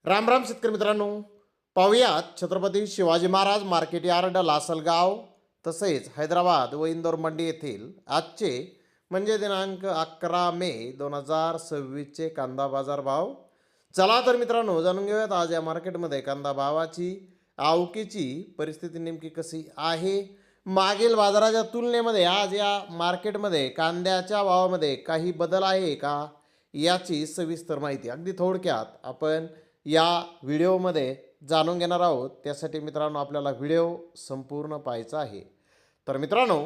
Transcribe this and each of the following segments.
राम राम शेतकरी मित्रांनो, पाहुयात छत्रपती शिवाजी महाराज मार्केट यार्ड लासलगाव तसेच हैदराबाद व इंदोर मंडी येथील आजचे म्हणजे दिनांक 11 मे 2026चे कांदा बाजार भाव. चला तर मित्रांनो, जाणून घेऊयात आज या मार्केटमध्ये कांदा भावाची आवकीची परिस्थिती नेमकी कशी आहे. मागील बाजाराच्या तुलनेमध्ये आज या मार्केटमध्ये कांद्याच्या भावामध्ये काही बदल आहे का याची सविस्तर माहिती अगदी थोडक्यात आपण या व्हिडिओमध्ये जाणून घेणार आहोत. त्यासाठी मित्रांनो आपल्याला व्हिडिओ संपूर्ण पाहायचा आहे. तर मित्रांनो,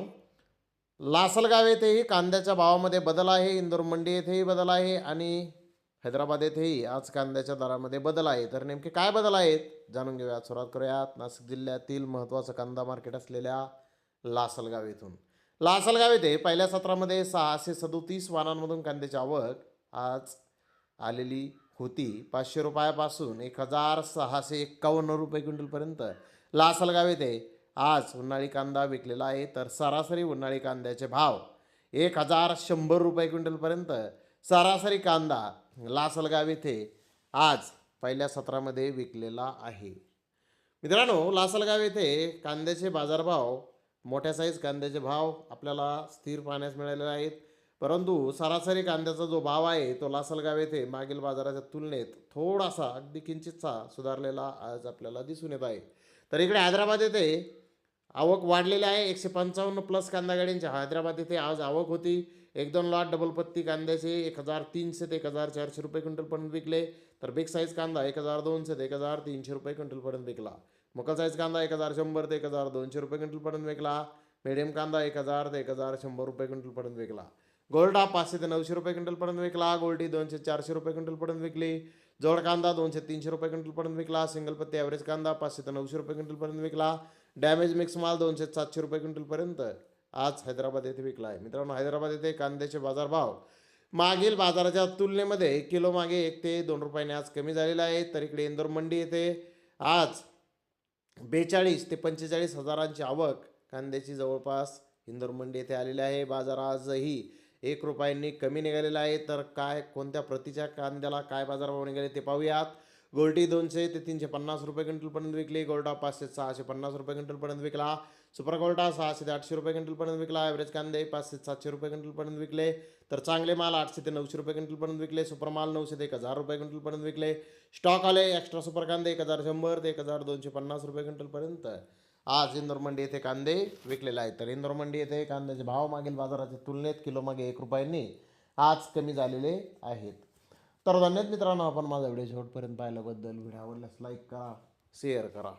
लासलगाव येथेही कांद्याच्या भावामध्ये बदल आहे, इंदोर मंडी येथेही बदल आहे आणि हैदराबाद येथेही आज कांद्याच्या दरामध्ये बदल आहे. तर नेमके काय बदल आहेत जाणून घेऊयात. सुरुवात करूयात नाशिक जिल्ह्यातील महत्त्वाचं कांदा मार्केट असलेल्या लासलगाव येथून. लासलगाव येथे पहिल्या सत्रामध्ये 637 वाहनांमधून कांद्याची आवक आज आलेली होती. 500 रुपयापासून 1651 रुपये क्विंटलपर्यंत लासलगाव येथे आज उन्हाळी कांदा विकलेला आहे. तर सरासरी उन्हाळी कांद्याचे भाव 1100 रुपये क्विंटलपर्यंत सरासरी कांदा लासलगाव येथे आज पहिल्या सत्रामध्ये विकलेला आहे. मित्रांनो, लासलगाव येथे कांद्याचे बाजारभाव, मोठ्या साईज कांद्याचे भाव आपल्याला स्थिर पाहण्यास मिळालेले आहेत. परंतु सरासरी कांद्याचा जो भाव आहे तो लासलगाव येथे मागील बाजाराच्या तुलनेत थोडासा अगदी किंचितसा सुधारलेला आज आपल्याला दिसून येत आहे. तर इकडे हैदराबाद येथे आवक वाढलेली आहे. 155 प्लस कांदा गाड्यांची हैदराबाद येथे आज आवक होती. 1-2 लॉट डबल पत्ती कांद्याचे 1300 ते 1400 रुपये क्विंटलपर्यंत विकले. तर बिग साईज कांदा 1200 ते 1300 रुपये क्विंटलपर्यंत विकला. मोकल साईज कांदा 1100 ते 1200 रुपये क्विंटलपर्यंत विकला. मीडियम कांदा 1000 ते 1100 रुपये क्विंटलपर्यंत विकला. गोल्डा 500 ते 900 रुपये क्विंटलपर्यंत विकला. गोल्डी 200-400 रुपये क्विंटलपर्यंत विकली. जोड कांदा 200-300 रुपये क्विंटलपर्यंत विकला. सिंगल पत्ती ॲव्हरेज कांदा 500 ते 900 रुपये क्विंटलपर्यंत विकला. डॅमेज मिक्स माल 200-700 रुपये क्विंटलपर्यंत आज हैदराबाद येथे विकला आहे. मित्रांनो, हैदराबाद येथे कांद्याचे बाजारभाव मागील बाजाराच्या तुलनेमध्ये किलो मागे 1 ते 2 रुपयाने आज कमी झालेला आहे. तर इकडे इंदोर मंडी येथे आज 42 ते 45 हजारांची आवक कांद्याची जवळपास इंदोर मंडी येथे आलेली आहे. बाजार आजही 1 रुपयांनी कमी निघालेला आहे. तर काय कोणत्या प्रतीच्या कांद्याला काय बाजारभाव निघाले ते पाहूयात. गोल्टी 200 ते 350 रुपये क्विंटलपर्यंत विकली. गोल्डा 500 ते 650 रुपये क्विंटलपर्यंत विकला. सुपर गोल्डा 600 ते 800 रुपये क्विंटलपर्यंत विकला. ॲव्हरेज कांदे 500 ते 700 रुपये क्विंटलपर्यंत विकले. तर चांगले माल 800 ते 900 रुपये क्विंटलपर्यंत विकले. सुपर माल 900 ते 1000 रुपये क्विंटलपर्यंत विकले. स्टॉक आले एक्स्ट्रा सुपर कांदे 1100 ते 1250 रुपये क्विंटलपर्यंत आज इंदोर मंडी येथे कांदे विकलेले आहेत. तर इंदोर मंडी येथे कांद्याचे भाव मागील बाजाराच्या तुलनेत किलो मागे 1 रुपयांनी आज कमी झालेले आहेत. तर धन्यवाद मित्रांनो, आपण माझा व्हिडिओ शेवटपर्यंत पाहिल्याबद्दल. व्हिडिओ आवडल्यास लाईक करा, शेअर करा.